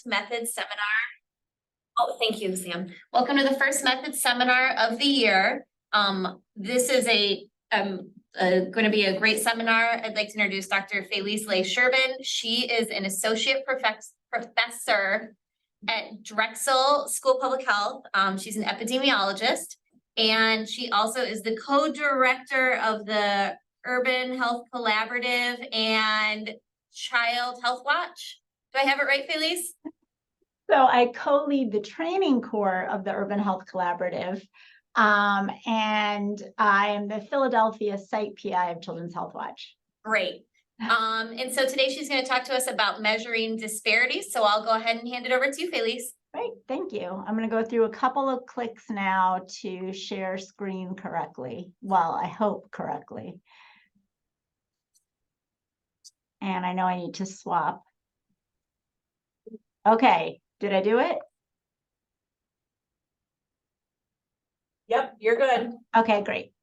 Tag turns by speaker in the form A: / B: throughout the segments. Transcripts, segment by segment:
A: Methods seminar. Oh, thank you, Sam. Welcome to the first methods seminar of the year. This is going to be a great seminar. I'd like to introduce Dr. Felice Scherban. She is an associate professor at Drexel School of Public Health. She's an epidemiologist, and she also is the co-director of the Urban Health Collaborative and Child Health Watch. Do I have it right, Felice?
B: So I co-lead the training core of the Urban Health Collaborative, and I am the Philadelphia site PI of Children's Health Watch.
A: Great. And so today she's going to talk to us about measuring disparities. So I'll go ahead and hand it over to you, Felice.
B: Great, thank you. I'm going to go through a couple of clicks now to share screen correctly. Well, I hope correctly. And I know I need to swap. Okay, did I do it?
A: Yep, you're good.
B: Okay, great.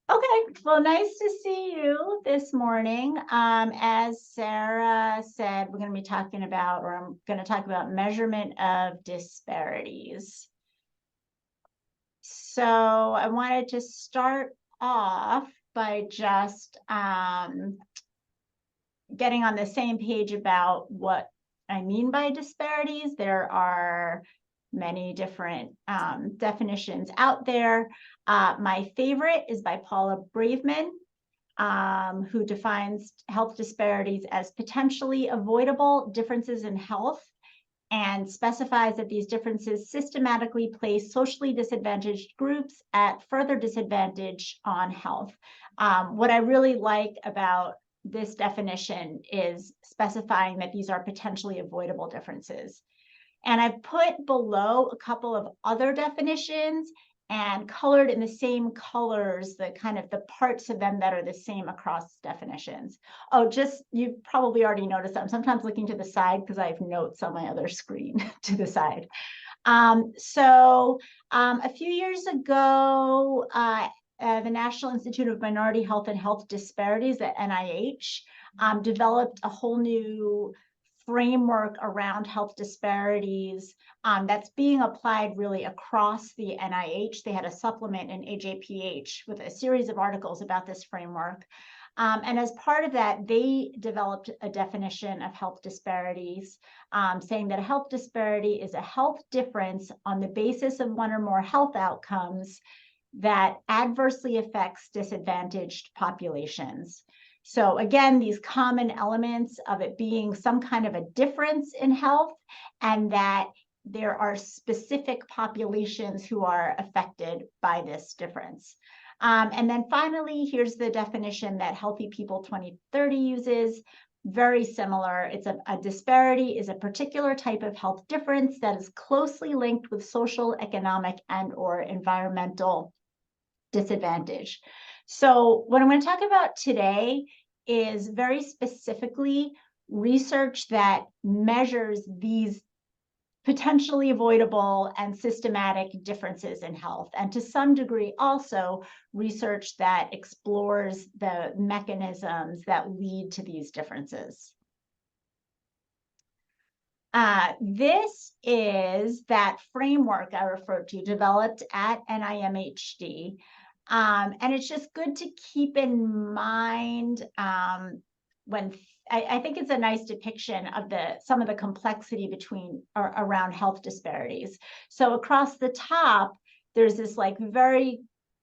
B: Okay, well, nice to see you this morning. As Sarah said, we're going to be talking about, or I'm going to talk about measurement of disparities. So I wanted to start off by just getting on the same page about what I mean by disparities. There are many different definitions out there. My favorite is by Paula Braveman, who defines health disparities as potentially avoidable differences in health and specifies that these differences systematically place socially disadvantaged groups at further disadvantage on health. What I really like about this definition is specifying that these are potentially avoidable differences. And I've put below a couple of other definitions and colored in the same colors, the kind of the parts of them that are the same across definitions. Oh, you've probably already noticed that I'm sometimes looking to the side because I have notes on my other screen to the side. A few years ago, the National Institute of Minority Health and Health Disparities at NIH developed a whole new framework around health disparities that's being applied really across the NIH. They had a supplement in AJPH with a series of articles about this framework. And as part of that, they developed a definition of health disparities, saying that a health disparity is a health difference on the basis of one or more health outcomes that adversely affects disadvantaged populations. So again, these common elements of it being some kind of a difference in health, and that there are specific populations who are affected by this difference. And then finally, here's the definition that Healthy People 2030 uses. Very similar. It's a disparity is a particular type of health difference that is closely linked with social, economic, and or environmental disadvantage. So what I'm going to talk about today is very specifically research that measures these potentially avoidable and systematic differences in health, and to some degree also research that explores the mechanisms that lead to these differences. This is that framework I referred to, developed at NIMHD. And it's just good to keep in mind when I think it's a nice depiction of some of the complexity between or around health disparities. So across the top, there's this like very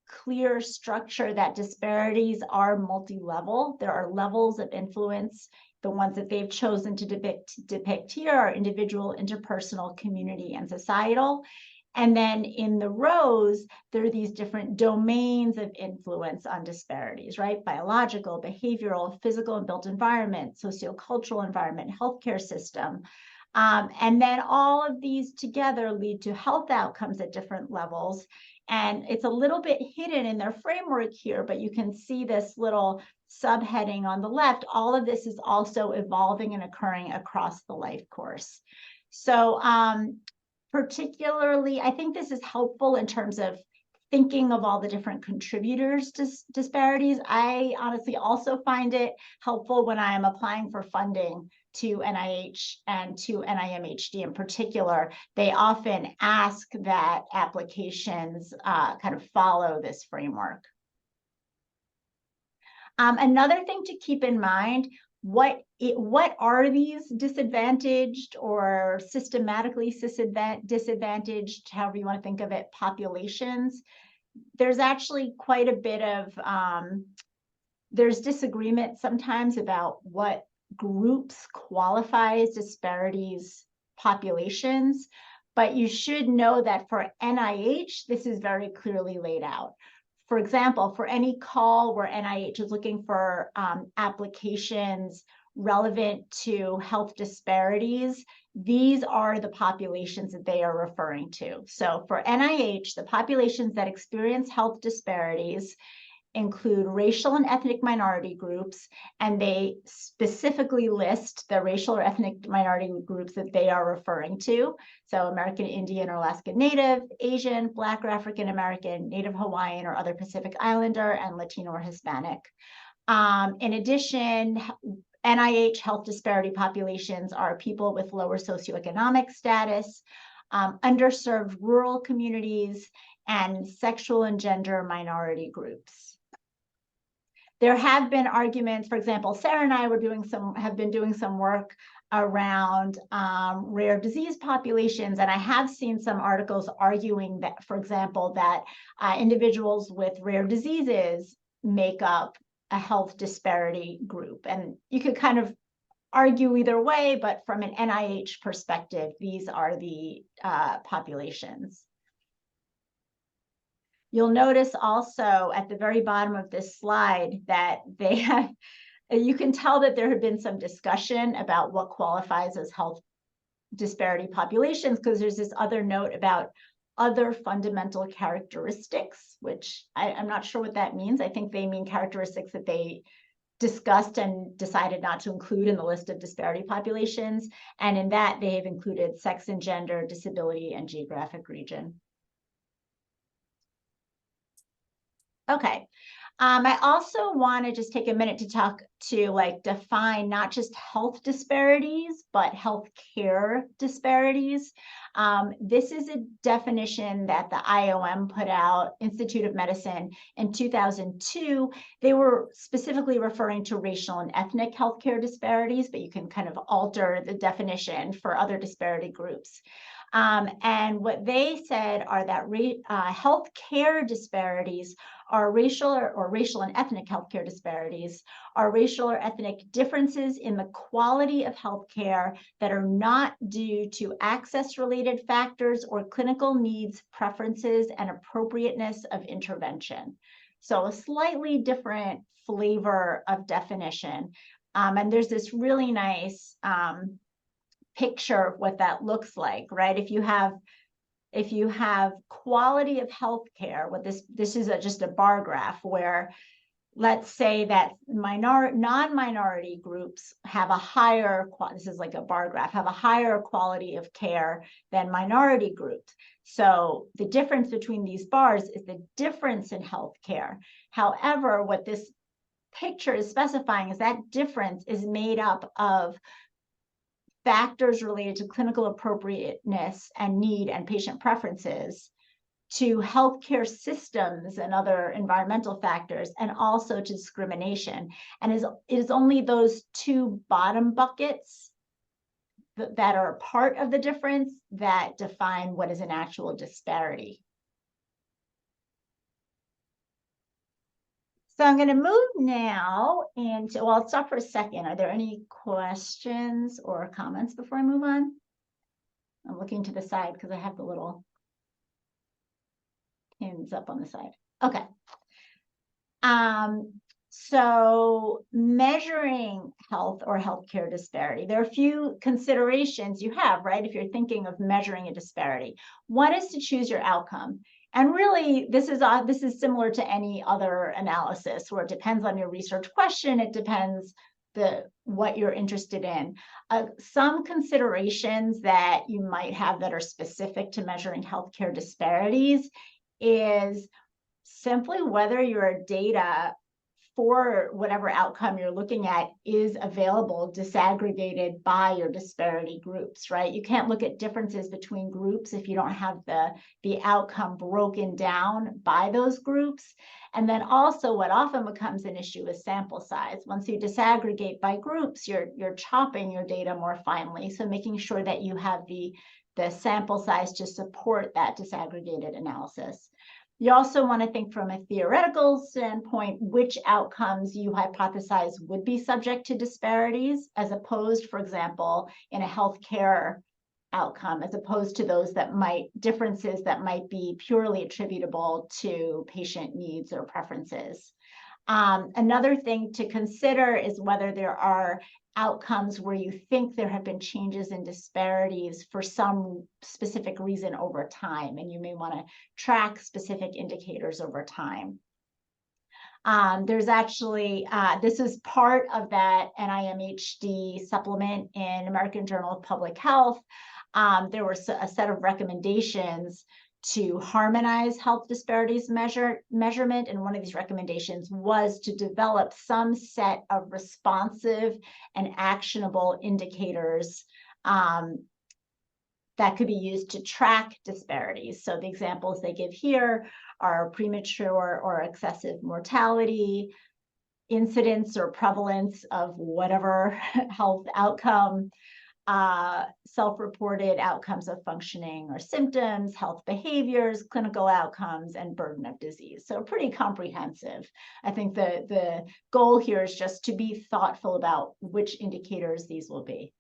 B: clear structure that disparities are multi-level. There are levels of influence. The ones that they've chosen to depict here are individual, interpersonal, community, and societal. And then in the rows, there are these different domains of influence on disparities, right? Biological, behavioral, physical and built environment, sociocultural environment, healthcare system. And then all of these together lead to health outcomes at different levels. And it's a little bit hidden in their framework here, but you can see this little subheading on the left. All of this is also evolving and occurring across the life course. So particularly, I think this is helpful in terms of thinking of all the different contributors to disparities. I honestly also find it helpful when I'm applying for funding to NIH and to NIMHD in particular, they often ask that applications kind of follow this framework. Another thing to keep in mind, what are these disadvantaged or systematically disadvantaged, however you want to think of it, populations? There's actually quite a bit of, there's disagreement sometimes about what groups qualify as disparities populations, but you should know that for NIH, this is very clearly laid out. For example, for any call where NIH is looking for applications relevant to health disparities, these are the populations that they are referring to. So for NIH, the populations that experience health disparities include racial and ethnic minority groups, and they specifically list the racial or ethnic minority groups that they are referring to. So American Indian or Alaska Native, Asian, Black or African American, Native Hawaiian or other Pacific Islander, and Latino or Hispanic. In addition, NIH health disparity populations are people with lower socioeconomic status, underserved rural communities, and sexual and gender minority groups. There have been arguments, for example, Sarah and I have been doing some work around rare disease populations, and I have seen some articles arguing that, for example, that individuals with rare diseases make up a health disparity group. And you could kind of argue either way, but from an NIH perspective, these are the populations. You'll notice also at the very bottom of this slide that they have, you can tell that there had been some discussion about what qualifies as health disparity populations, because there's this other note about other fundamental characteristics, which I'm not sure what that means. I think they mean characteristics that they discussed and decided not to include in the list of disparity populations. And in that, they have included sex and gender, disability, and geographic region. Okay. I also want to just take a minute to talk to define not just health disparities, but healthcare disparities. This is a definition that the IOM put out, Institute of Medicine, in 2002. They were specifically referring to racial and ethnic healthcare disparities, but you can kind of alter the definition for other disparity groups. And what they said are that healthcare disparities are racial and ethnic healthcare disparities are racial or ethnic differences in the quality of healthcare that are not due to access-related factors or clinical needs, preferences, and appropriateness of intervention. So a slightly different flavor of definition. And there's this really nice picture of what that looks like, right? If you have quality of healthcare, what this is just a bar graph where, let's say that non-minority groups have a higher, this is like a bar graph, have a higher quality of care than minority groups. So the difference between these bars is the difference in healthcare. However, what this picture is specifying is that difference is made up of factors related to clinical appropriateness and need and patient preferences, to healthcare systems and other environmental factors, and also to discrimination. And it is only those two bottom buckets that are part of the difference that define what is an actual disparity. So I'm going to move now into, well, I'll stop for a second. Are there any questions or comments before I move on? I'm looking to the side because I have the little pins up on the side. Okay. So measuring health or healthcare disparity, there are a few considerations you have, right? If you're thinking of measuring a disparity. One is to choose your outcome. And really, this is similar to any other analysis where it depends on your research question. It depends what you're interested in. Some considerations that you might have that are specific to measuring healthcare disparities is simply whether your data for whatever outcome you're looking at is available disaggregated by your disparity groups, right? You can't look at differences between groups if you don't have the outcome broken down by those groups. And then also what often becomes an issue is sample size. Once you disaggregate by groups, you're chopping your data more finely. So making sure that you have the sample size to support that disaggregated analysis. You also want to think from a theoretical standpoint, which outcomes you hypothesize would be subject to disparities, as opposed, for example, in a healthcare outcome, as opposed to those differences that might be purely attributable to patient needs or preferences. Another thing to consider is whether there are outcomes where you think there have been changes in disparities for some specific reason over time, and you may want to track specific indicators over time. There's actually, this is part of that NIMHD supplement in American Journal of Public Health. There were a set of recommendations to harmonize health disparities measurement. And one of these recommendations was to develop some set of responsive and actionable indicators that could be used to track disparities. So the examples they give here are premature or excessive mortality, incidence or prevalence of whatever health outcome, self-reported outcomes of functioning or symptoms, health behaviors, clinical outcomes, and burden of disease. So pretty comprehensive. I think the goal here is just to be thoughtful about which indicators these will be.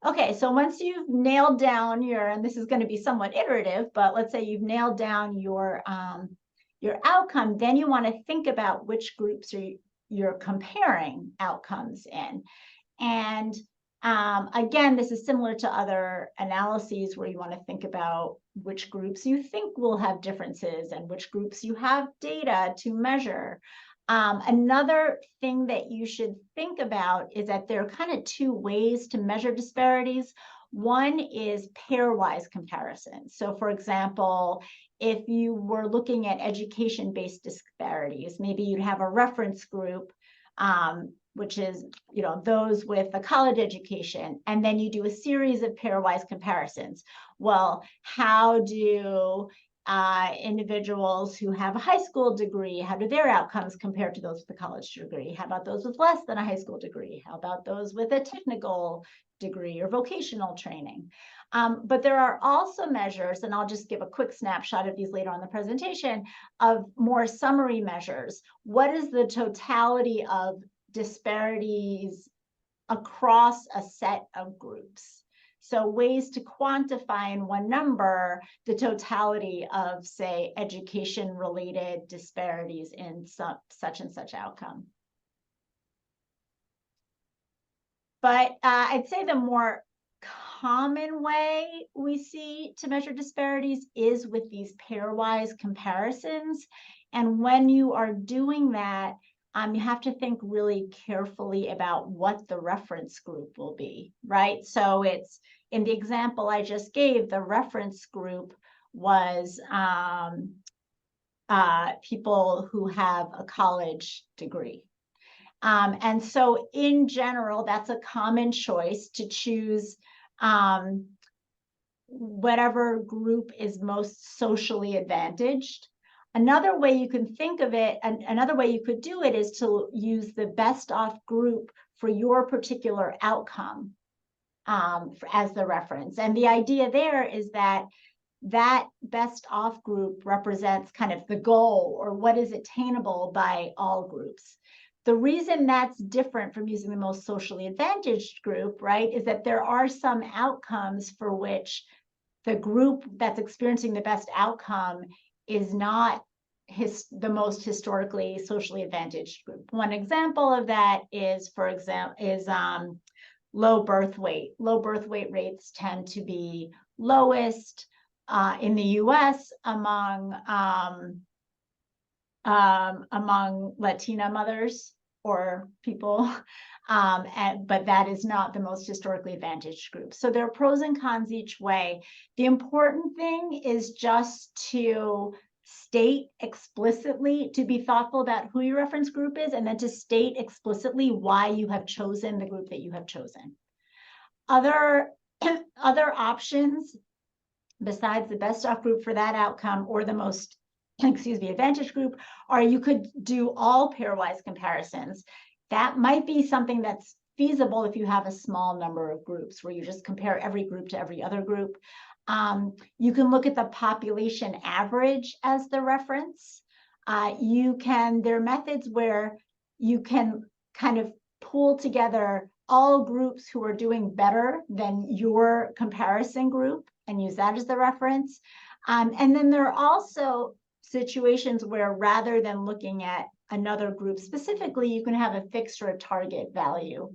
B: Okay, so once you've nailed down and this is going to be somewhat iterative, but let's say you've nailed down your outcome, then you want to think about which groups you're comparing outcomes in. And again, this is similar to other analyses where you want to think about which groups you think will have differences and which groups you have data to measure. Another thing that you should think about is that there are kind of two ways to measure disparities. One is pairwise comparison. So for example, if you were looking at education-based disparities, maybe you'd have a reference group, which is, those with a college education, and then you do a series of pairwise comparisons. Well, how do individuals who have a high school degree, how do their outcomes compare to those with a college degree? How about those with less than a high school degree? How about those with a technical degree or vocational training? But there are also measures, and I'll just give a quick snapshot of these later on in the presentation, of more summary measures. What is the totality of disparities across a set of groups? So ways to quantify in one number the totality of, say, education-related disparities in such and such outcome. But I'd say the more common way we see to measure disparities is with these pairwise comparisons. And when you are doing that, you have to think really carefully about what the reference group will be, right? So it's, in the example I just gave, the reference group was people who have a college degree. And so in general, that's a common choice to choose whatever group is most socially advantaged. Another way you can think of it, and another way you could do it, is to use the best off group for your particular outcome as the reference. And the idea there is that best off group represents kind of the goal, or what is attainable by all groups. The reason that's different from using the most socially advantaged group, right, is that there are some outcomes for which the group that's experiencing the best outcome is not the most historically socially advantaged group. One example of that is, for example, low birth weight. Low birth weight rates tend to be lowest in the US among Latina mothers or people, but that is not the most historically advantaged group. So there are pros and cons each way. The important thing is just to state explicitly, to be thoughtful about who your reference group is, and then to state explicitly why you have chosen the group that you have chosen. Other options besides the best off group for that outcome or the most, advantage group, are you could do all pairwise comparisons. That might be something that's feasible if you have a small number of groups where you just compare every group to every other group. You can look at the population average as the reference. There are methods where you can kind of pool together all groups who are doing better than your comparison group and use that as the reference. And then there are also situations where rather than looking at another group specifically, you can have a fixed or a target value,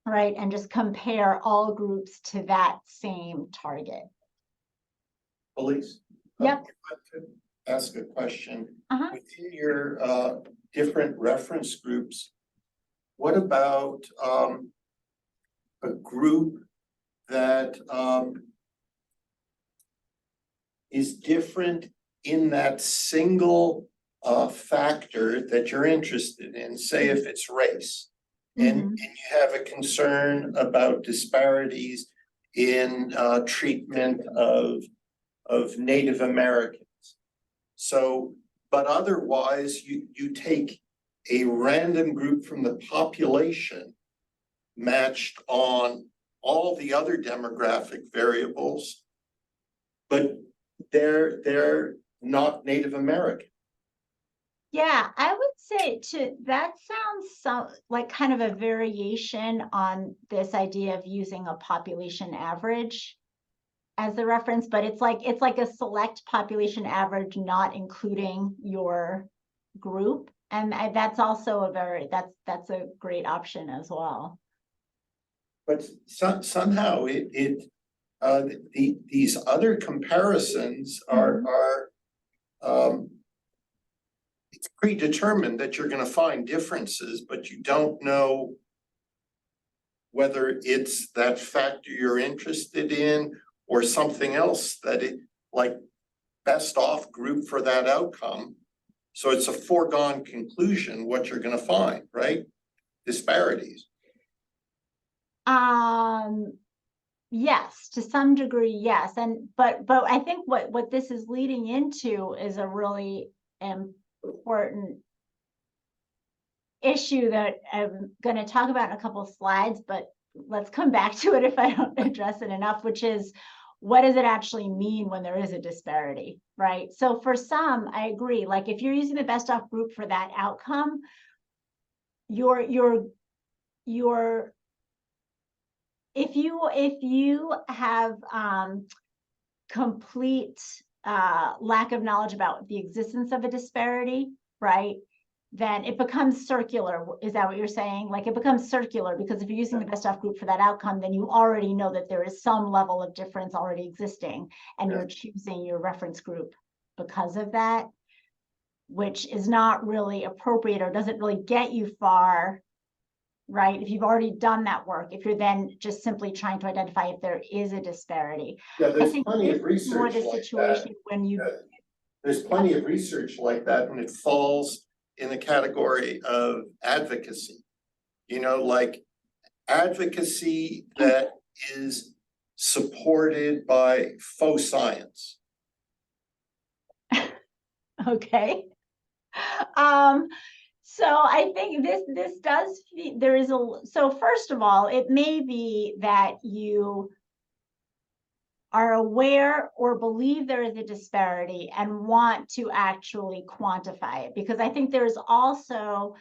B: right? And just compare all groups to that same target.
C: Felice?
B: Yep.
C: If I could ask a question.
B: Uh-huh.
C: Within your different reference groups, what about a group that is different in that single factor that you're interested in, say if it's race, and you have a concern about disparities in treatment of Native Americans. So, but otherwise you take a random group from the population matched on all the other demographic variables, but they're not Native American.
B: Yeah, I would say that sounds like kind of a variation on this idea of using a population average as the reference, but it's like a select population average, not including your group. And that's also that's a great option as well.
C: But somehow these other comparisons are it's predetermined that you're going to find differences, but you don't know whether it's that factor you're interested in or something else that it like best off group for that outcome. So it's a foregone conclusion what you're going to find, right? Disparities.
B: Yes, to some degree, yes. But I think what this is leading into is a really important issue that I'm going to talk about in a couple of slides, but let's come back to it if I don't address it enough, which is, what does it actually mean when there is a disparity, right? So for some, I agree, like if you're using the best off group for that outcome, if you have complete lack of knowledge about the existence of a disparity, right, then it becomes circular. Is that what you're saying? Like it becomes circular because if you're using the best off group for that outcome, then you already know that there is some level of difference already existing, and you're choosing your reference group because of that, which is not really appropriate or doesn't really get you far, right? If you've already done that work, if you're then just simply trying to identify if there is a disparity.
C: Yeah, there's plenty of research
B: more the
C: like
B: situation
C: that.
B: when you
C: There's plenty of research like that, and it falls in the category of advocacy. You know, like advocacy that is supported by faux science.
B: Okay. So I think this does, there is so first of all, it may be that you are aware or believe there is a disparity and want to actually quantify it, because I think there's also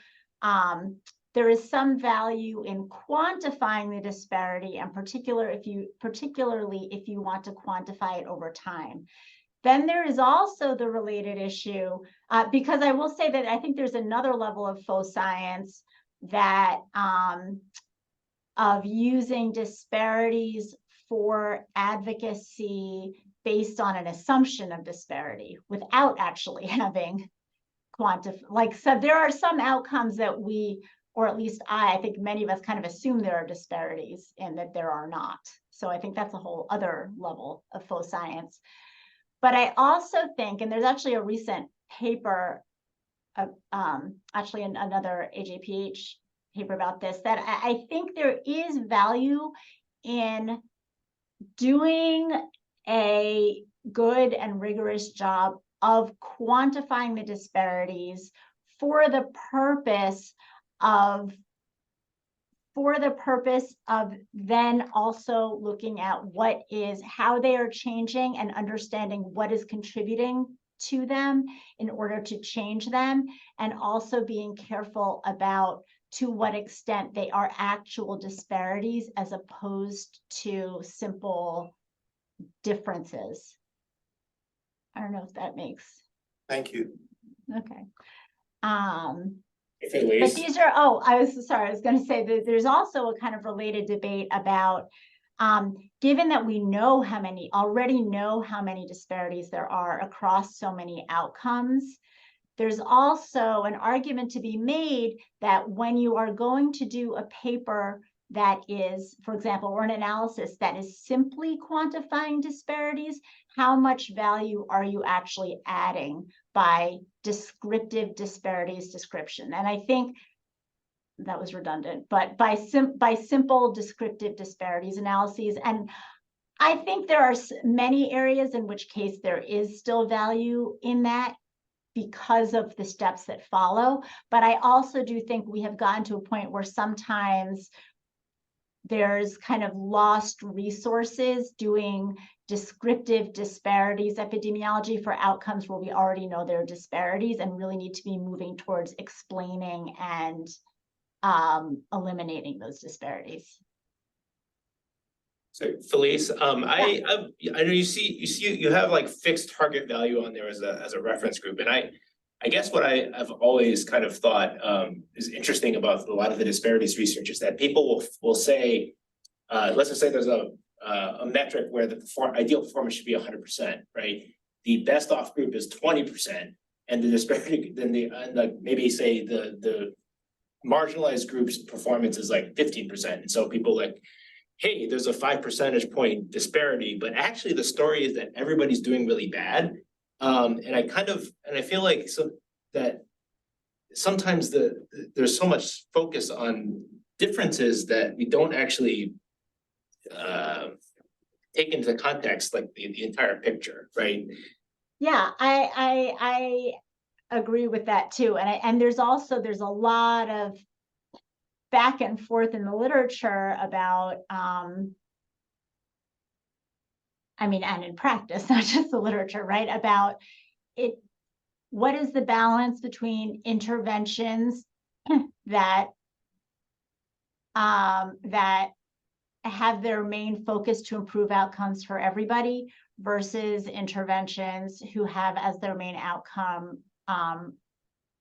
B: there is some value in quantifying the disparity, and particularly if you want to quantify it over time. Then there is also the related issue, because I will say that I think there's another level of faux science that of using disparities for advocacy based on an assumption of disparity without actually having so there are some outcomes that we, or at least I think many of us kind of assume there are disparities and that there are not. So I think that's a whole other level of faux science. But I also think, and there's actually a recent paper, actually another AJPH paper about this, that I think there is value in doing a good and rigorous job of quantifying the disparities for the purpose of then also looking at how they are changing and understanding what is contributing to them in order to change them, and also being careful about to what extent they are actual disparities as opposed to simple differences. I don't know if that makes,
C: Thank you.
B: okay. But
D: Felice,
B: these are, I was going to say that there's also a kind of related debate about, given that we already know how many disparities there are across so many outcomes, there's also an argument to be made that when you are going to do a paper that is, for example, or an analysis that is simply quantifying disparities, how much value are you actually adding by descriptive disparities description? And I think that was redundant, but by simple descriptive disparities analyses. And I think there are many areas in which case there is still value in that because of the steps that follow. But I also do think we have gotten to a point where sometimes there's kind of lost resources doing descriptive disparities epidemiology for outcomes where we already know there are disparities, and really need to be moving towards explaining and eliminating those disparities.
D: so Felice, I know you have like fixed target value on there as a reference group, and I guess what I've always kind of thought is interesting about a lot of the disparities research is that people will say, let's just say there's a metric where the ideal performance should be 100%, right? The best off group is 20%, and the disparity then maybe say the marginalized group's performance is like 15%, and so people like, hey, there's a 5 percentage point disparity, but actually the story is that everybody's doing really bad. And I feel like that sometimes there's so much focus on differences that we don't actually take into context like the entire picture, right?
B: Yeah, I agree with that too. And there's a lot of back and forth in the literature about, and in practice, not just the literature, right? About it, what is the balance between interventions that have their main focus to improve outcomes for everybody versus interventions who have as their main outcome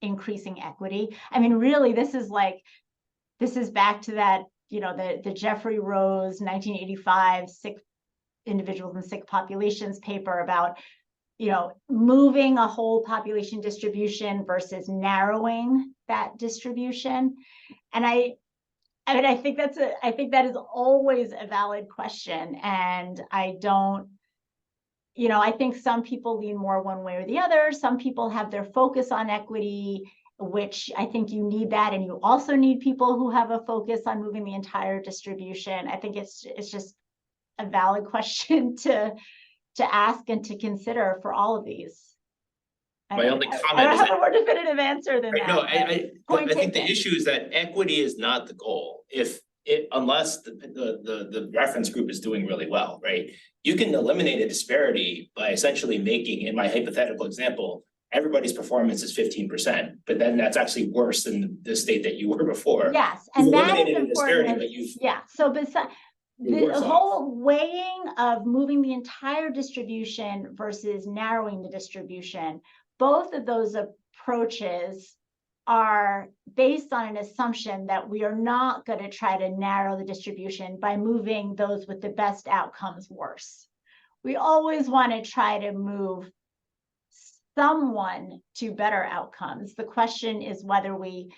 B: increasing equity. I mean, really, this is back to that, the Jeffrey Rose 1985 sick individuals and sick populations paper about, moving a whole population distribution versus narrowing that distribution. And I think that is always a valid question. And I think some people lean more one way or the other. Some people have their focus on equity, which I think you need that. And you also need people who have a focus on moving the entire distribution. I think it's just a valid question to ask and to consider for all of these.
D: My only
B: I
D: comment
B: don't
D: is
B: have
D: that,
B: a more definitive answer than that.
D: no, I
B: Point
D: think the
B: taken.
D: issue is that equity is not the goal. Unless the reference group is doing really well, right? You can eliminate a disparity by essentially making, in my hypothetical example, everybody's performance is 15%, but then that's actually worse than the state that you were before.
B: Yes, and that is
D: Eliminated a disparity,
B: important.
D: but you've
B: Yeah, so besides
D: you're worse
B: the
D: off.
B: whole weighing of moving the entire distribution versus narrowing the distribution, both of those approaches are based on an assumption that we are not going to try to narrow the distribution by moving those with the best outcomes worse. We always want to try to move someone to better outcomes. The question is whether we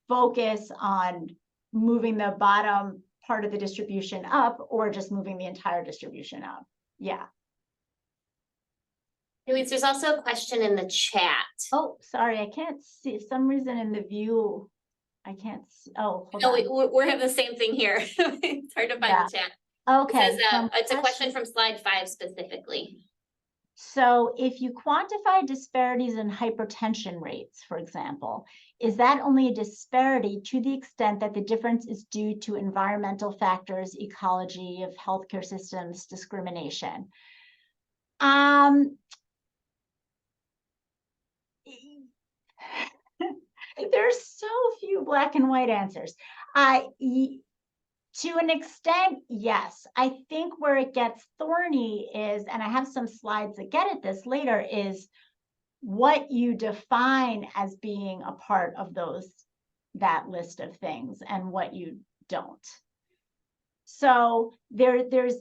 B: focus on moving the bottom part of the distribution up or just moving the entire distribution up. Yeah.
A: Louise, there's also a question in the chat.
B: Oh, sorry, I can't see, some reason in the view, I can't see, oh, hold
A: No,
B: on.
A: we're having the same thing here. It's hard to find
B: Yeah.
A: the chat.
B: Okay.
A: It says, it's a question from slide 5 specifically.
B: So if you quantify disparities in hypertension rates, for example, is that only a disparity to the extent that the difference is due to environmental factors, ecology of healthcare systems, discrimination? There's so few black and white answers. To an extent, yes. I think where it gets thorny is, and I have some slides that get at this later, is what you define as being a part of that list of things and what you don't. So there's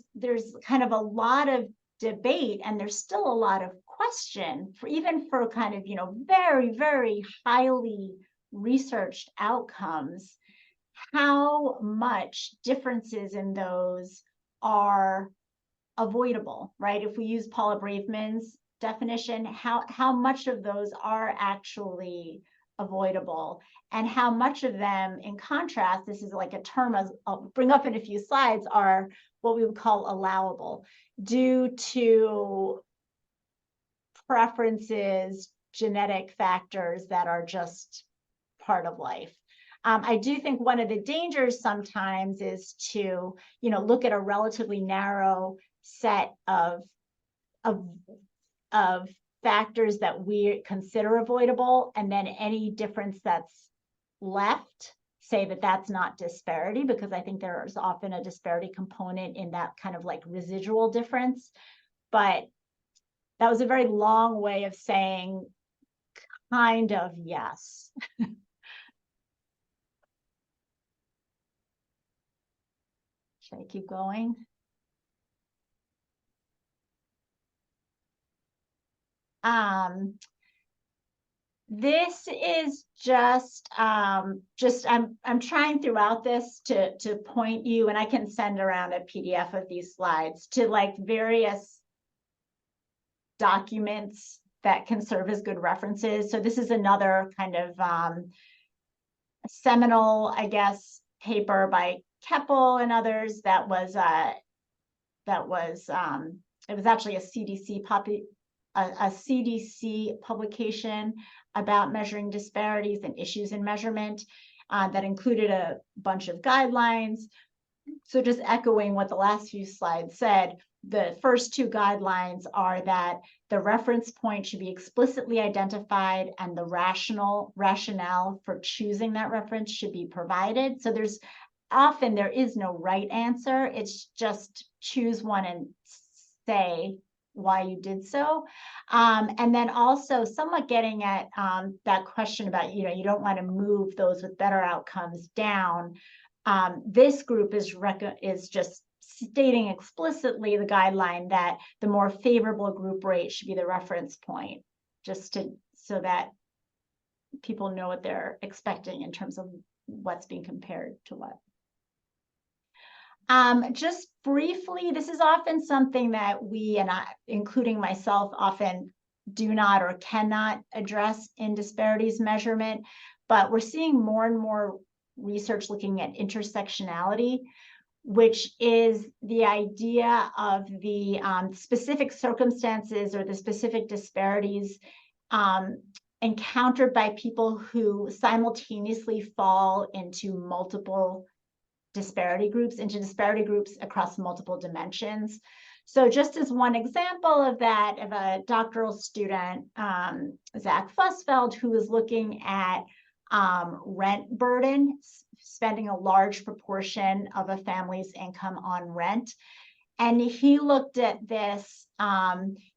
B: kind of a lot of debate, and there's still a lot of question for even for kind of, very, very highly researched outcomes, how much differences in those are avoidable, right? If we use Paula Braveman's definition, how much of those are actually avoidable, and how much of them, in contrast, this is like a term I'll bring up in a few slides, are what we would call allowable due to preferences, genetic factors that are just part of life. I do think one of the dangers sometimes is to, look at a relatively narrow set of factors that we consider avoidable, and then any difference that's left, say that that's not disparity, because I think there's often a disparity component in that kind of like residual difference. But that was a very long way of saying kind of yes. Should I keep going? This is just I'm trying throughout this to point you, and I can send around a PDF of these slides to like various documents that can serve as good references. So this is another kind of seminal, I guess, paper by Keppel and others that was it was actually a CDC publication about measuring disparities and issues in measurement that included a bunch of guidelines. So just echoing what the last few slides said, the first two guidelines are that the reference point should be explicitly identified and the rationale for choosing that reference should be provided. So there is no right answer. It's just choose one and say why you did so. And then also somewhat getting at that question about, you don't want to move those with better outcomes down. This group is just stating explicitly the guideline that the more favorable group rate should be the reference point, so that people know what they're expecting in terms of what's being compared to what. Just briefly, this is often something that we, and I, including myself, often do not or cannot address in disparities measurement, but we're seeing more and more research looking at intersectionality, which is the idea of the specific circumstances or the specific disparities encountered by people who simultaneously fall into multiple disparity groups across multiple dimensions. So just as one example of that, of a doctoral student, Zach Fussfeld, who was looking at rent burden, spending a large proportion of a family's income on rent. And he looked at this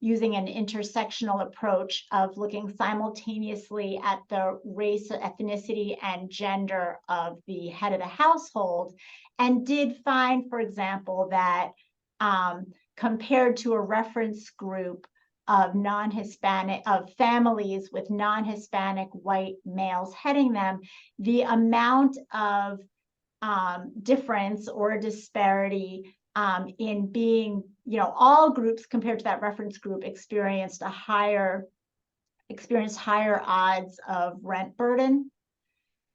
B: using an intersectional approach of looking simultaneously at the race, ethnicity, and gender of the head of the household, and did find, for example, that compared to a reference group of families with non-Hispanic white males heading them, the amount of difference or disparity in being, all groups compared to that reference group experienced higher odds of rent burden.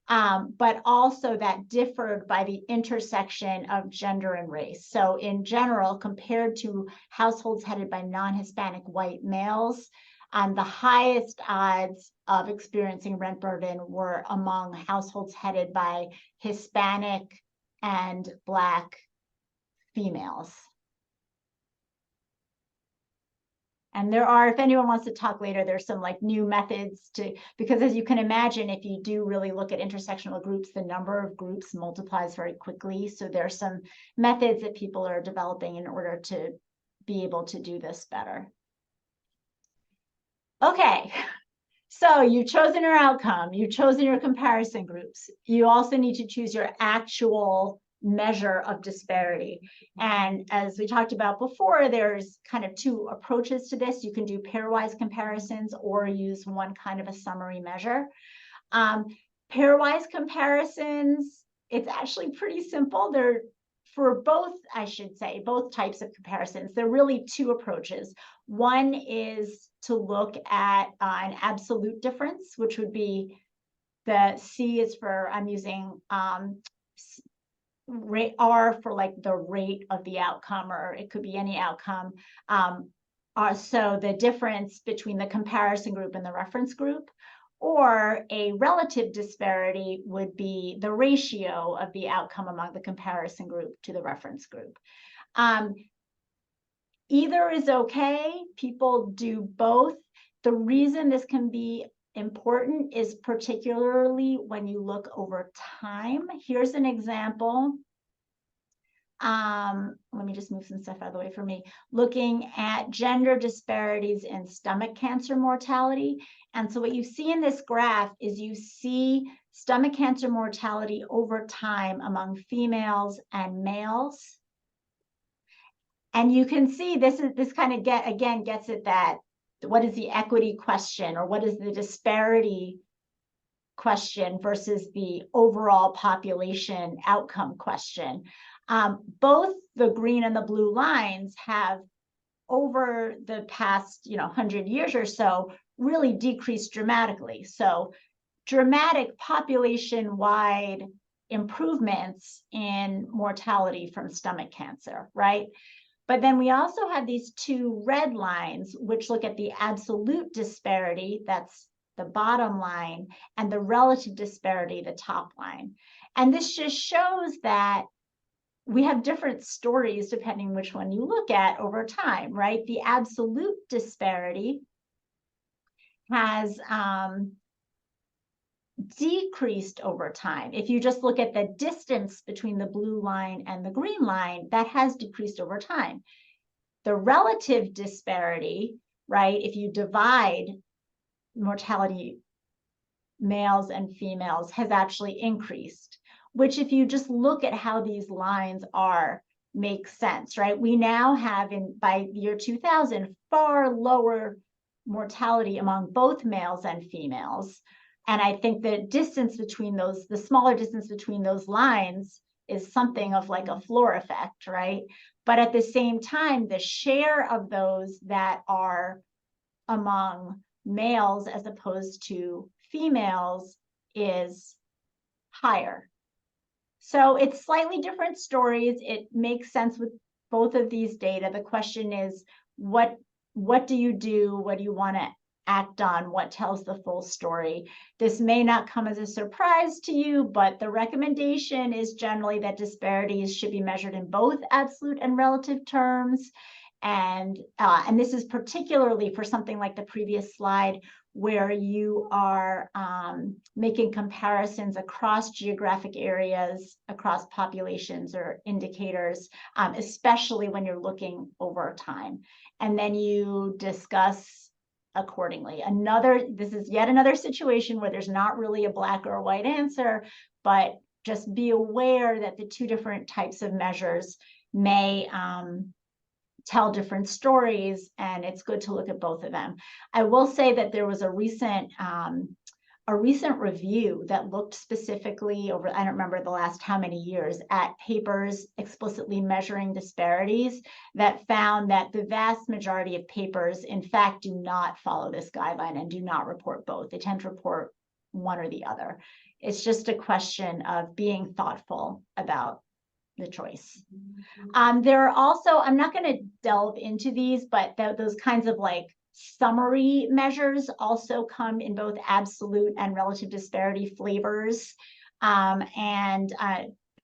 B: But also that differed by the intersection of gender and race. So in general, compared to households headed by non-Hispanic white males, the highest odds of experiencing rent burden were among households headed by Hispanic and Black females. And there are, if anyone wants to talk later, there's some like new methods because as you can imagine, if you do really look at intersectional groups, the number of groups multiplies very quickly. So there's some methods that people are developing in order to be able to do this better. Okay, so you've chosen your outcome, you've chosen your comparison groups. You also need to choose your actual measure of disparity. And as we talked about before, there's kind of two approaches to this. You can do pairwise comparisons or use one kind of a summary measure. Pairwise comparisons, it's actually pretty simple. They're for both, I should say, both types of comparisons. There are really two approaches. One is to look at an absolute difference, which would be the C is for, I'm using R for like the rate of the outcome, or it could be any outcome. So the difference between the comparison group and the reference group, or a relative disparity would be the ratio of the outcome among the comparison group to the reference group. Either is okay. People do both. The reason this can be important is particularly when you look over time. Here's an example. Let me just move some stuff out of the way for me. Looking at gender disparities in stomach cancer mortality. And so what you see in this graph is you see stomach cancer mortality over time among females and males. And you can see this kind of gets at that, what is the equity question, or what is the disparity question versus the overall population outcome question. Both the green and the blue lines have, over the past 100 years or so, really decreased dramatically. So dramatic population-wide improvements in mortality from stomach cancer, right? But then we also have these two red lines, which look at the absolute disparity, that's the bottom line, and the relative disparity, the top line. And this just shows that we have different stories depending which one you look at over time, right? The absolute disparity has decreased over time. If you just look at the distance between the blue line and the green line, that has decreased over time. The relative disparity, right, if you divide mortality males and females, has actually increased, which if you just look at how these lines are, makes sense, right? We now have, by the year 2000, far lower mortality among both males and females. And I think the distance between those, the smaller distance between those lines is something of like a floor effect, right? But at the same time, the share of those that are among males as opposed to females is higher. So it's slightly different stories. It makes sense with both of these data. The question is, what do you do? What do you want to act on? What tells the full story? This may not come as a surprise to you, but the recommendation is generally that disparities should be measured in both absolute and relative terms. And this is particularly for something like the previous slide, where you are making comparisons across geographic areas, across populations or indicators, especially when you're looking over time. And then you discuss accordingly. This is yet another situation where there's not really a black or a white answer, but just be aware that the two different types of measures may tell different stories, and it's good to look at both of them. I will say that there was a recent a recent review that looked specifically over, I don't remember the last how many years, at papers explicitly measuring disparities, that found that the vast majority of papers, in fact, do not follow this guideline and do not report both. They tend to report one or the other. It's just a question of being thoughtful about the choice. There are also, I'm not going to delve into these, but those kinds of like summary measures also come in both absolute and relative disparity flavors.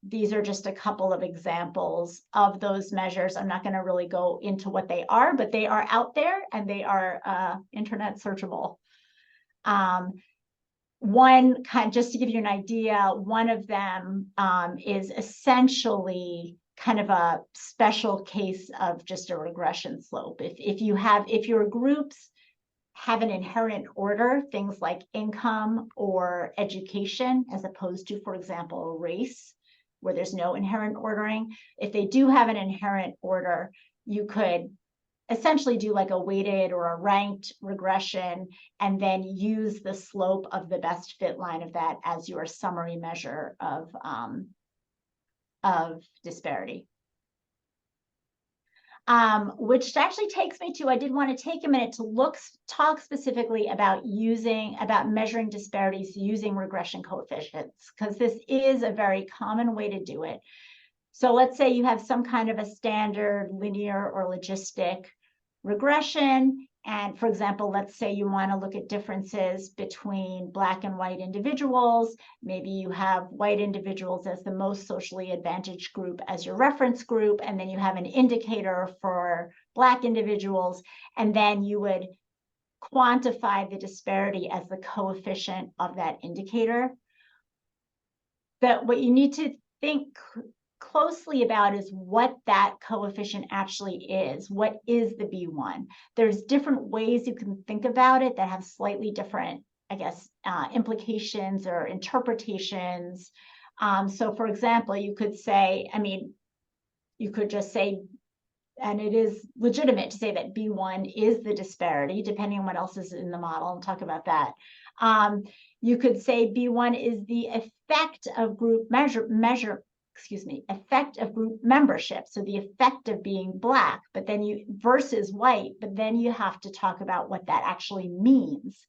B: These are just a couple of examples of those measures. I'm not going to really go into what they are, but they are out there and they are internet searchable. One kind, just to give you an idea, one of them is essentially kind of a special case of just a regression slope. If your groups have an inherent order, things like income or education, as opposed to, for example, race, where there's no inherent ordering. If they do have an inherent order, you could essentially do like a weighted or a ranked regression and then use the slope of the best fit line of that as your summary measure of disparity. Which actually takes me to, I did want to take a minute to talk specifically about measuring disparities using regression coefficients, because this is a very common way to do it. So let's say you have some kind of a standard linear or logistic regression. And for example, let's say you want to look at differences between Black and white individuals. Maybe you have white individuals as the most socially advantaged group as your reference group, and then you have an indicator for Black individuals, and then you would quantify the disparity as the coefficient of that indicator. That what you need to think closely about is what that coefficient actually is. What is the B1? There's different ways you can think about it that have slightly different, I guess, implications or interpretations. So for example, you could say, you could just say, and it is legitimate to say that B1 is the disparity, depending on what else is in the model. I'll talk about that. You could say B1 is the effect of group effect of group membership. So the effect of being Black, but then versus white, but then you have to talk about what that actually means.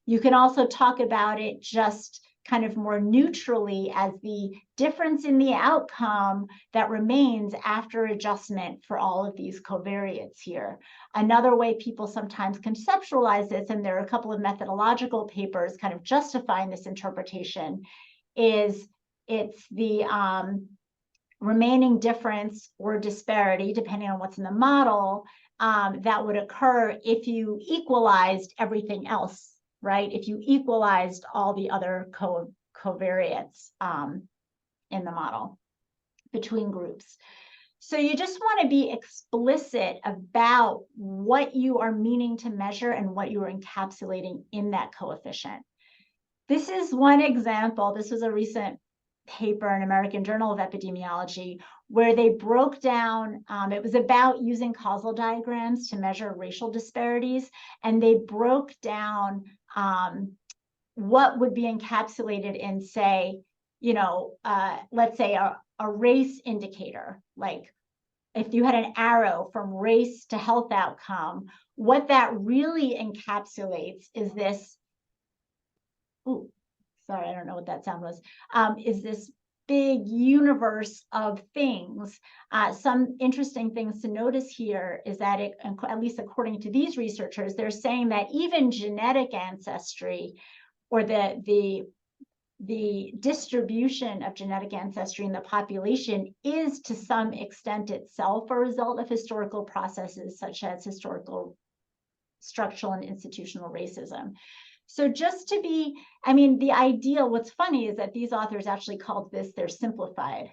B: You can also talk about it just kind of more neutrally as the difference in the outcome that remains after adjustment for all of these covariates here. Another way people sometimes conceptualize this, and there are a couple of methodological papers kind of justifying this interpretation, is it's the remaining difference or disparity, depending on what's in the model, that would occur if you equalized everything else, right? If you equalized all the other covariates in the model between groups. So you just want to be explicit about what you are meaning to measure and what you are encapsulating in that coefficient. This is one example. This was a recent paper in American Journal of Epidemiology where they broke down, it was about using causal diagrams to measure racial disparities, and they broke down what would be encapsulated in, say, let's say a race indicator. Like if you had an arrow from race to health outcome, what that really encapsulates is this, sorry, I don't know what that sound was, is this big universe of things. Some interesting things to notice here is that at least according to these researchers, they're saying that even genetic ancestry, or the distribution of genetic ancestry in the population, is to some extent itself a result of historical processes such as historical, structural, and institutional racism. So just to be, the ideal, what's funny is that these authors actually called this their simplified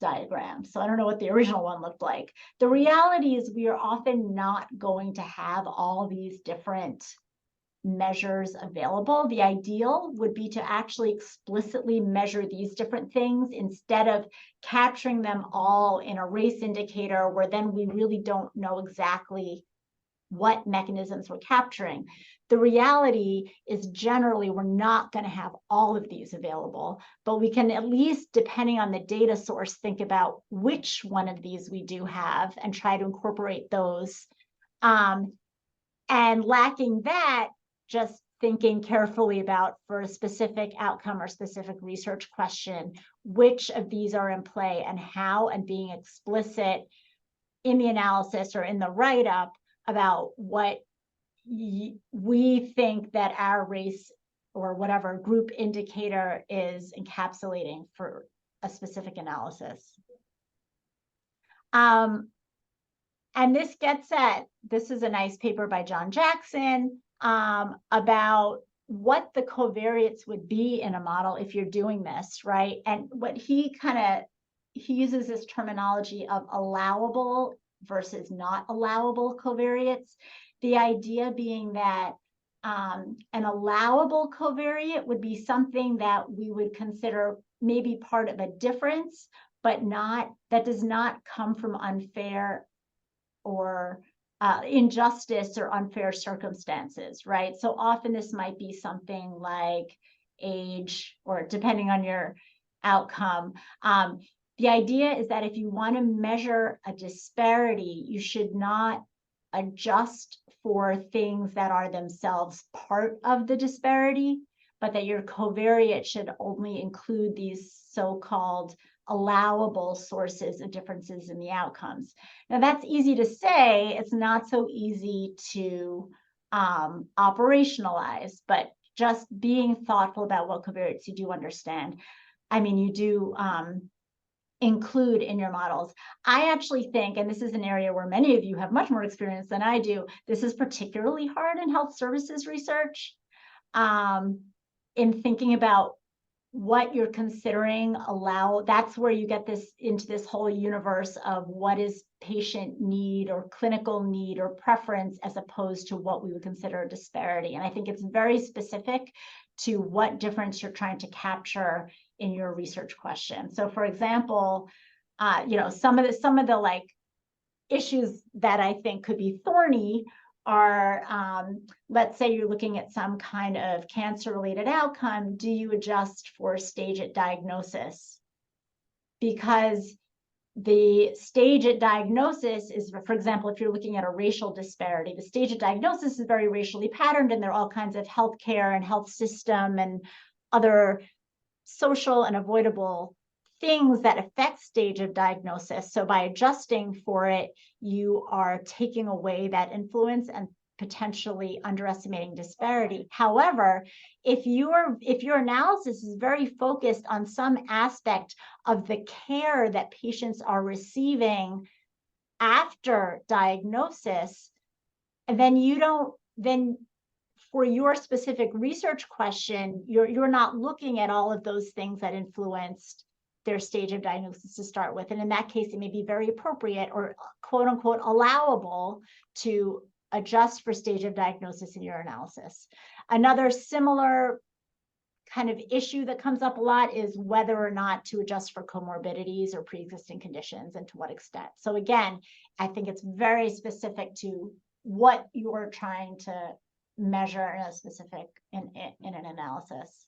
B: diagram. So I don't know what the original one looked like. The reality is we are often not going to have all these different measures available. The ideal would be to actually explicitly measure these different things instead of capturing them all in a race indicator where then we really don't know exactly what mechanisms we're capturing. The reality is generally we're not going to have all of these available, but we can at least, depending on the data source, think about which one of these we do have and try to incorporate those. And lacking that, just thinking carefully about, for a specific outcome or specific research question, which of these are in play and how, and being explicit in the analysis or in the write-up about what we think that our race or whatever group indicator is encapsulating for a specific analysis. And this gets at, this is a nice paper by John Jackson about what the covariates would be in a model if you're doing this, right? And what he uses this terminology of allowable versus not allowable covariates. The idea being that an allowable covariate would be something that we would consider maybe part of a difference, but that does not come from unfair or injustice or unfair circumstances, right? So often this might be something like age, or depending on your outcome. The idea is that if you want to measure a disparity, you should not adjust for things that are themselves part of the disparity, but that your covariate should only include these so-called allowable sources of differences in the outcomes. Now that's easy to say, it's not so easy to operationalize, but just being thoughtful about what covariates you do understand. I mean, you do include in your models. I actually think, and this is an area where many of you have much more experience than I do, this is particularly hard in health services research, in thinking about what you're considering that's where you get this into this whole universe of what is patient need or clinical need or preference as opposed to what we would consider a disparity. And I think it's very specific to what difference you're trying to capture in your research question. So for example, some of the like issues that I think could be thorny are, let's say you're looking at some kind of cancer-related outcome, do you adjust for stage at diagnosis? Because the stage at diagnosis is, for example, if you're looking at a racial disparity, the stage at diagnosis is very racially patterned, and there are all kinds of healthcare and health system and other social and avoidable things that affect stage of diagnosis. So by adjusting for it, you are taking away that influence and potentially underestimating disparity. However, if your analysis is very focused on some aspect of the care that patients are receiving after diagnosis, then for your specific research question, you're not looking at all of those things that influenced their stage of diagnosis to start with. And in that case, it may be very appropriate or quote unquote allowable to adjust for stage of diagnosis in your analysis. Another similar kind of issue that comes up a lot is whether or not to adjust for comorbidities or pre-existing conditions and to what extent. So again, I think it's very specific to what you're trying to measure in a specific in an analysis.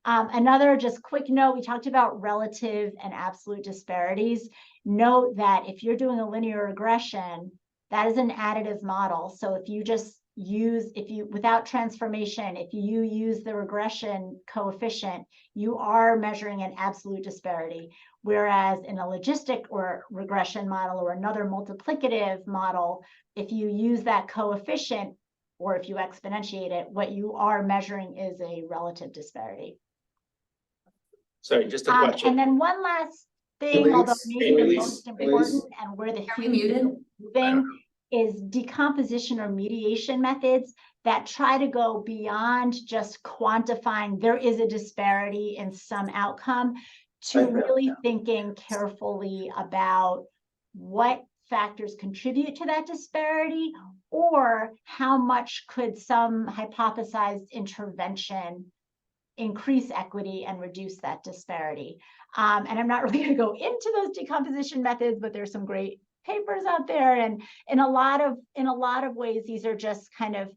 B: Another just quick note, we talked about relative and absolute disparities. Note that if you're doing a linear regression, that is an additive model. So if you just without transformation, if you use the regression coefficient, you are measuring an absolute disparity. Whereas in a logistic or regression model or another multiplicative model, if you use that coefficient or if you exponentiate it, what you are measuring is a relative disparity.
D: Sorry, just a question.
B: And then one last thing,
C: Felice,
B: although maybe the
D: Felice,
B: most important and where the
A: Are we
B: field is
A: muted?
B: moving is decomposition or mediation methods that try to go beyond just quantifying there is a disparity in some outcome to really thinking carefully about what factors contribute to that disparity or how much could some hypothesized intervention increase equity and reduce that disparity. And I'm not really going to go into those decomposition methods, but there's some great papers out there, and in a lot of ways, these are just kind of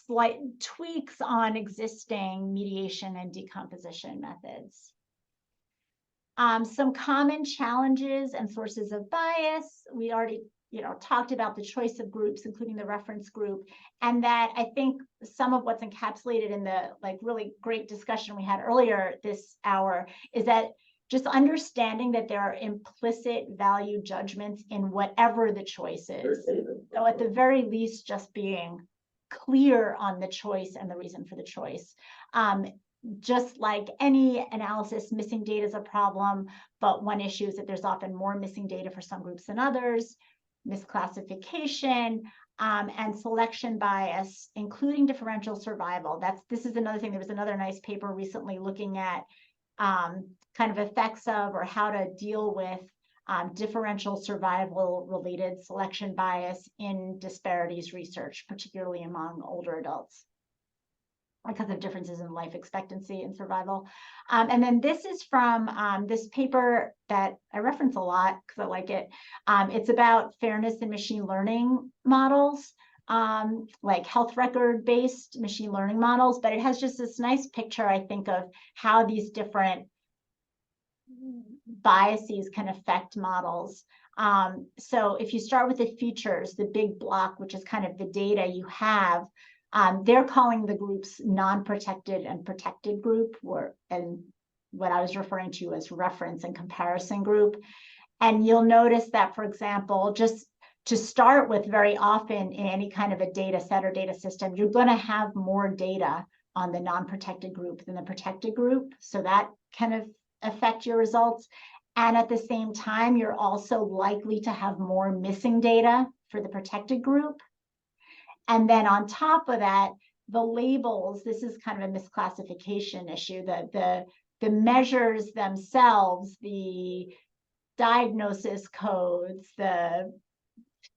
B: slight tweaks on existing mediation and decomposition methods. Some common challenges and sources of bias. We already, talked about the choice of groups, including the reference group, and that I think some of what's encapsulated in the really great discussion we had earlier this hour is that just understanding that there are implicit value judgments in whatever the choice is. So at the very least, just being clear on the choice and the reason for the choice. Just like any analysis, missing data is a problem, but one issue is that there's often more missing data for some groups than others, misclassification, and selection bias, including differential survival. This is another thing. There was another nice paper recently looking at kind of effects of or how to deal with differential survival related selection bias in disparities research, particularly among older adults, because of differences in life expectancy and survival. And then this is from this paper that I reference a lot because I like it. It's about fairness in machine learning models, like health record-based machine learning models, but it has just this nice picture, I think, of how these different biases can affect models. So if you start with the features, the big block, which is kind of the data you have, they're calling the groups non-protected and protected group, and what I was referring to as reference and comparison group. And you'll notice that, for example, just to start with, very often in any kind of a data set or data system, you're going to have more data on the non-protected group than the protected group. So that can affect your results. And at the same time, you're also likely to have more missing data for the protected group. And then on top of that, the labels, this is kind of a misclassification issue, that the measures themselves, the diagnosis codes, the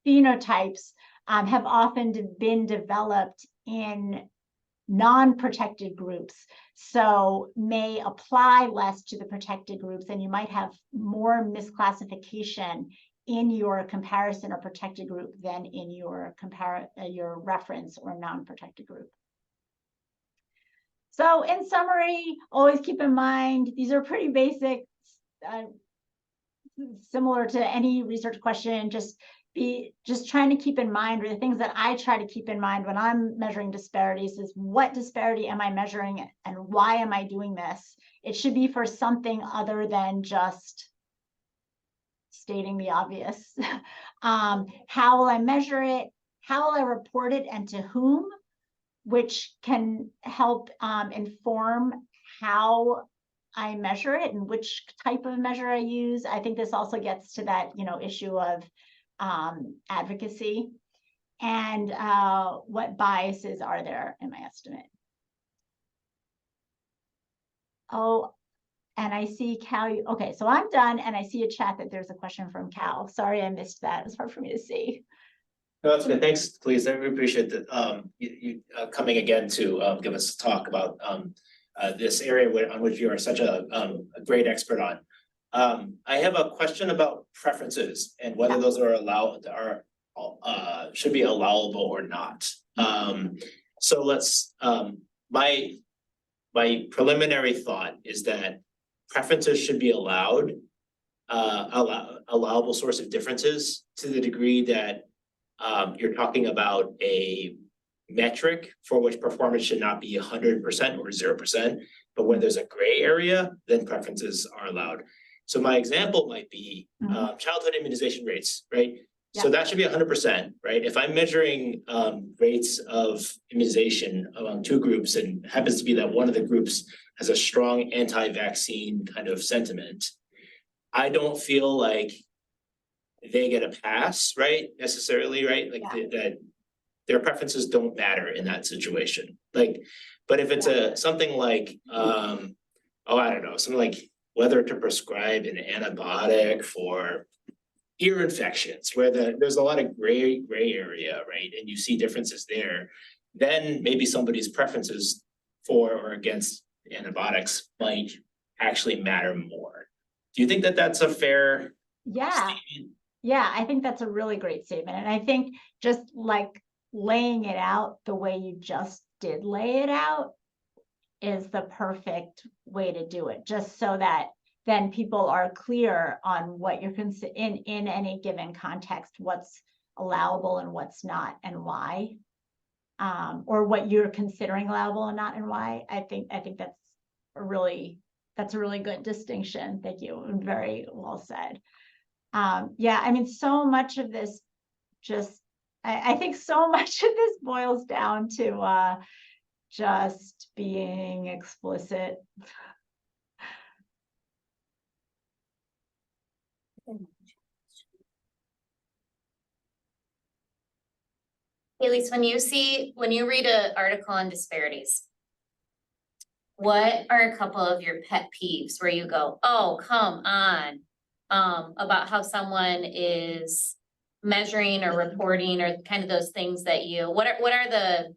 B: phenotypes have often been developed in non-protected groups, so may apply less to the protected groups, and you might have more misclassification in your comparison or protected group than in your reference or non-protected group. So in summary, always keep in mind, these are pretty basic, similar to any research question, just trying to keep in mind, or the things that I try to keep in mind when I'm measuring disparities is, what disparity am I measuring and why am I doing this? It should be for something other than just stating the obvious. How will I measure it? How will I report it, and to whom? Which can help inform how I measure it and which type of measure I use. I think this also gets to that, issue of advocacy and what biases are there in my estimate. Oh, and I see Cal. Okay, so I'm done, and I see a chat that there's a question from Cal. Sorry, I missed that. It's hard for me to see.
D: No, that's good. Thanks, please. I really appreciate that you coming again to give us a talk about this area on which you are such a great expert on. I have a question about preferences and whether those are should be allowable or not. So let's my preliminary thought is that preferences should be allowable source of differences to the degree that you're talking about a metric for which performance should not be 100% or 0%, but when there's a gray area, then preferences are allowed. So my example might be childhood immunization rates, right? Yeah. So that should be 100%, right? If I'm measuring rates of immunization among two groups, and it happens to be that one of the groups has a strong anti-vaccine kind of sentiment, I don't feel like they get a pass, right? Necessarily, right? Like that their preferences don't matter in that situation. Like, but if it's something like, I don't know, something like whether to prescribe an antibiotic for ear infections, where there's a lot of gray area, right? And you see differences there, then maybe somebody's preferences for or against antibiotics might actually matter more. Do you think that that's a fair statement?
B: Yeah, I think that's a really great statement. And I think just like laying it out the way you just did lay it out is the perfect way to do it, just so that then people are clear on what you're in any given context, what's allowable and what's not and why. Or what you're considering allowable and not and why. I think that's a really good distinction. Thank you. And very well said. Yeah, I mean, so much of this just, I think so much of this boils down to just being explicit.
A: Felice, when you read an article on disparities, what are a couple of your pet peeves where you go, oh, come on, about how someone is measuring or reporting or kind of those things that what are the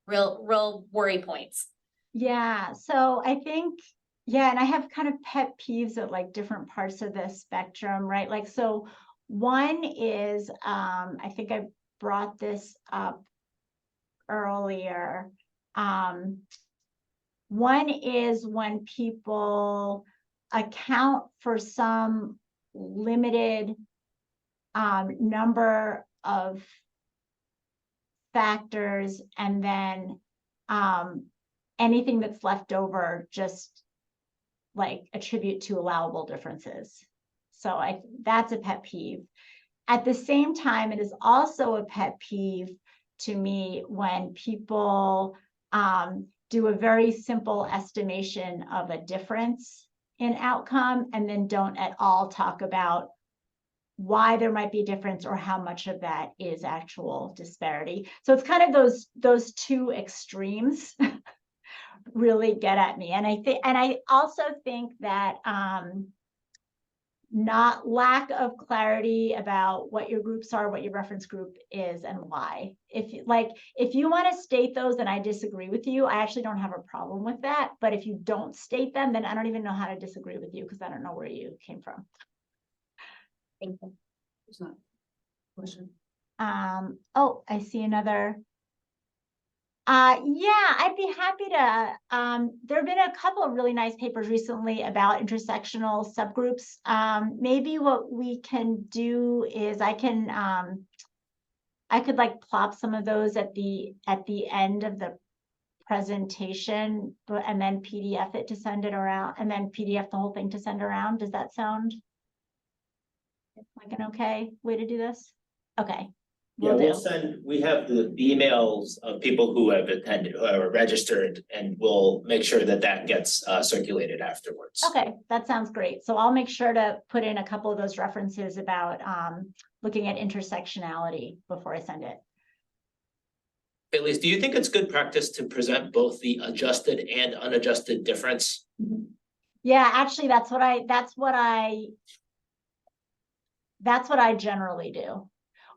A: real worry points?
B: Yeah, so I think, yeah, and I have kind of pet peeves at like different parts of the spectrum, right? Like, so one is, I think I brought this up earlier. One is when people account for some limited number of factors, and then anything that's left over just like attribute to allowable differences. So that's a pet peeve. At the same time, it is also a pet peeve to me when people do a very simple estimation of a difference in outcome and then don't at all talk about why there might be a difference or how much of that is actual disparity. So it's kind of those two extremes really get at me. And I also think that not lack of clarity about what your groups are, what your reference group is, and why. If you want to state those and I disagree with you, I actually don't have a problem with that. But if you don't state them, then I don't even know how to disagree with you because I don't know where you came from.
A: Thank you. There's not a question.
B: Oh, I see another. Yeah, I'd be happy to. There have been a couple of really nice papers recently about intersectional subgroups. Maybe what we can do is I could like plop some of those at the end of the presentation, and then PDF it to send it around, and then PDF the whole thing to send around. Does that sound like an okay way to do this? Okay.
D: Yeah, we have the emails of people who have attended, who are registered, and we'll make sure that gets circulated afterwards.
B: Okay, that sounds great. So I'll make sure to put in a couple of those references about looking at intersectionality before I send it.
D: Felice, do you think it's good practice to present both the adjusted and unadjusted difference?
B: Yeah, actually, that's what I generally do.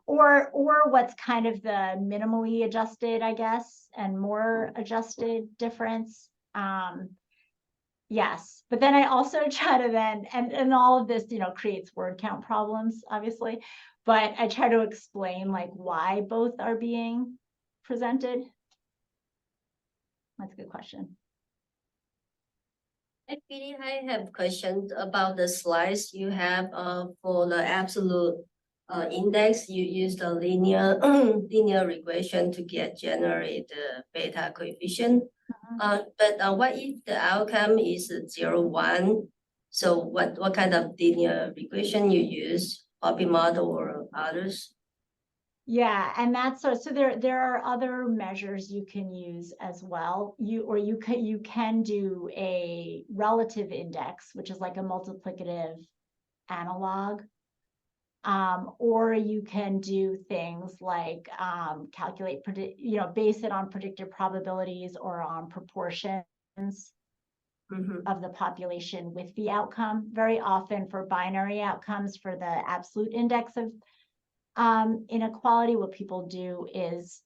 B: Or what's kind of the minimally adjusted, I guess, and more adjusted difference. Yes, but then I also try to then, and all of this, creates word count problems, obviously, but I try to explain like why both are being presented. That's a good question.
E: Actually, I have questions about the slides you have for the absolute index. You use the linear linear regression to generate the beta coefficient. But what if the outcome is 0, 1? So what kind of linear regression you use, Poppy model or others?
B: Yeah, and that's so there are other measures you can use as well. You can do a relative index, which is like a multiplicative analog. Or you can do things like calculate, base it on predicted probabilities or on proportions of the population with the outcome. Very often for binary outcomes, for the absolute index of inequality, what people do is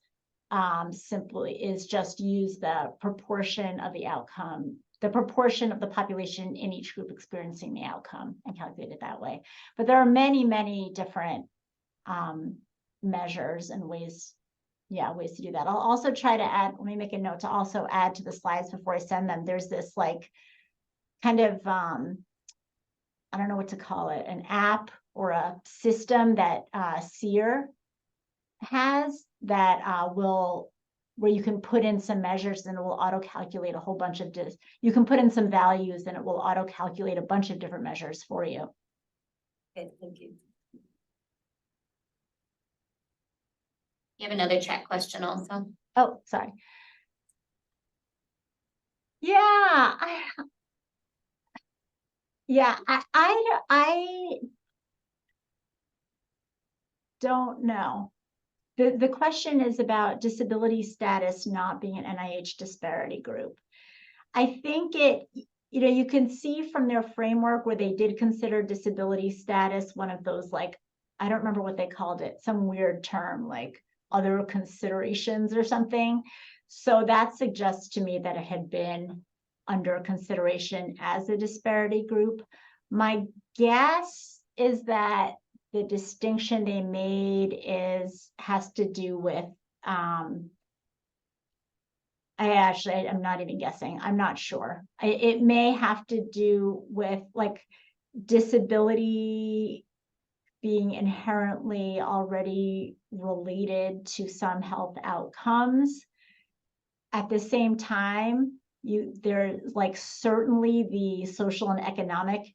B: simply just use the proportion of the outcome the proportion of the population in each group experiencing the outcome and calculate it that way. But there are many, many different measures and ways to do that. I'll also try to add, let me make a note to also add to the slides before I send them. There's this like kind of, I don't know what to call it, an app or a system that CHEAR has that where you can put in some measures and it will auto-calculate a whole bunch of you can put in some values and it will auto-calculate a bunch of different measures for you.
E: Okay, thank you.
A: You have another chat question also.
B: Oh, sorry. Yeah, I don't know. The question is about disability status not being an NIH disparity group. I think you can see from their framework where they did consider disability status one of those, like, I don't remember what they called it, some weird term like other considerations or something. So that suggests to me that it had been under consideration as a disparity group. My guess is that the distinction they made has to do with, I'm not even guessing. I'm not sure. It may have to do with like disability being inherently already related to some health outcomes. At the same time, there's like certainly the social and economic,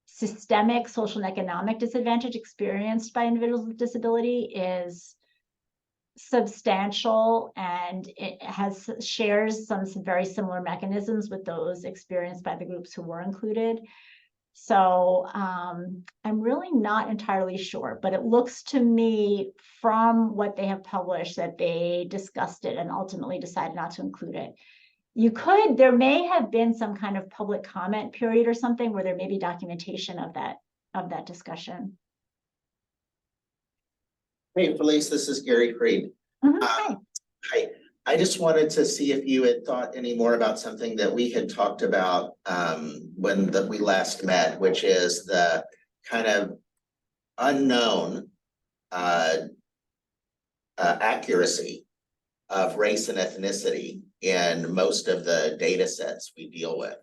B: systemic social and economic disadvantage experienced by individuals with disability is substantial, and it shares some very similar mechanisms with those experienced by the groups who were included. So I'm really not entirely sure, but it looks to me from what they have published that they discussed it and ultimately decided not to include it. There may have been some kind of public comment period or something where there may be documentation of that discussion.
F: Hey, Felice, this is Gary Freed.
B: Hi.
F: Hi, I just wanted to see if you had thought any more about something that we had talked about when we last met, which is the kind of unknown accuracy of race and ethnicity in most of the data sets we deal with.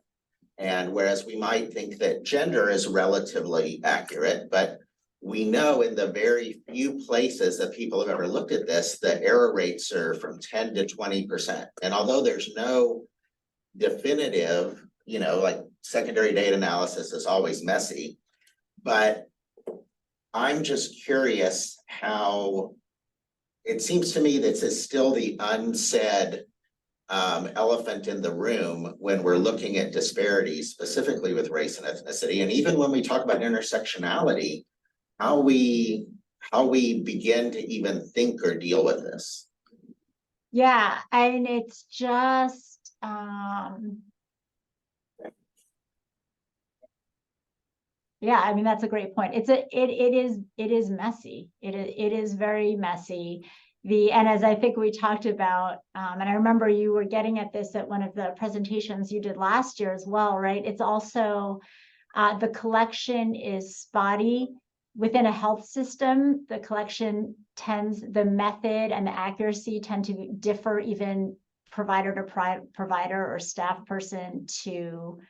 F: And whereas we might think that gender is relatively accurate, but we know in the very few places that people have ever looked at this, the error rates are from 10 to 20%. And although there's no definitive, like secondary data analysis is always messy, but I'm just curious how it seems to me this is still the unsaid elephant in the room when we're looking at disparities, specifically with race and ethnicity. And even when we talk about intersectionality, how we begin to even think or deal with this.
B: Yeah, and it's just yeah, I mean, that's a great point. It is messy. It is very messy. And as I think we talked about, and I remember you were getting at this at one of the presentations you did last year as well, right? It's also the collection is spotty. Within a health system, the collection the method and the accuracy tend to differ even provider to provider or staff person to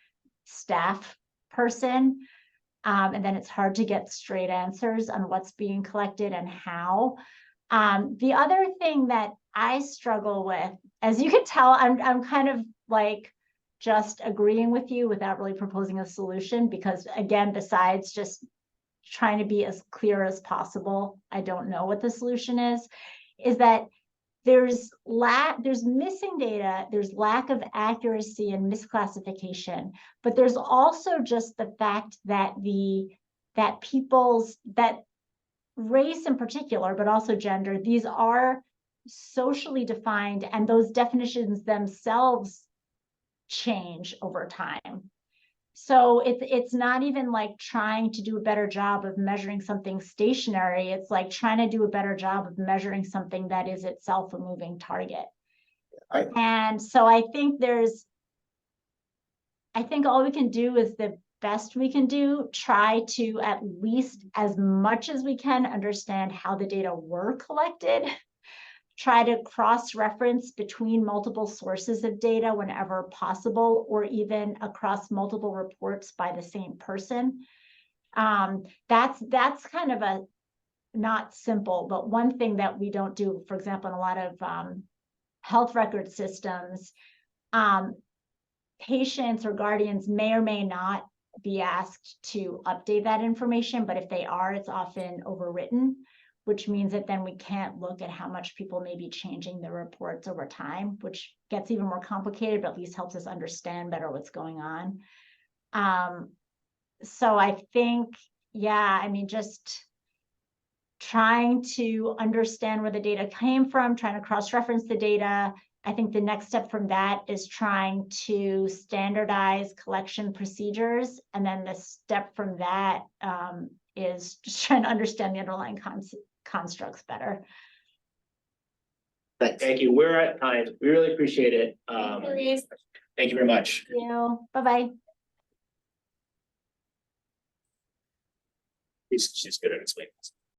B: staff person. And then it's hard to get straight answers on what's being collected and how. The other thing that I struggle with, as you can tell, I'm kind of like just agreeing with you without really proposing a solution, because again, besides just trying to be as clear as possible, I don't know what the solution is that there's missing data, there's lack of accuracy and misclassification, but there's also just the fact that that race in particular, but also gender, these are socially defined, and those definitions themselves change over time. So it's not even like trying to do a better job of measuring something stationary. It's like trying to do a better job of measuring something that is itself a moving target. And so I think there's I think all we can do is the best we can do, try to at least as much as we can understand how the data were collected. Try to cross-reference between multiple sources of data whenever possible, or even across multiple reports by the same person. That's kind of a not simple, but one thing that we don't do, for example, in a lot of health record systems, patients or guardians may or may not be asked to update that information, but if they are, it's often overwritten, which means that then we can't look at how much people may be changing their reports over time, which gets even more complicated, but at least helps us understand better what's going on. So I think, yeah, I mean, just trying to understand where the data came from, trying to cross-reference the data. I think the next step from that is trying to standardize collection procedures. And then the step from that is just trying to understand the underlying constructs better.
F: Thanks.
D: Thank you. We're at time. We really appreciate it. Thank you very much.
B: Thank you. Bye-bye.
D: She's good at explaining this.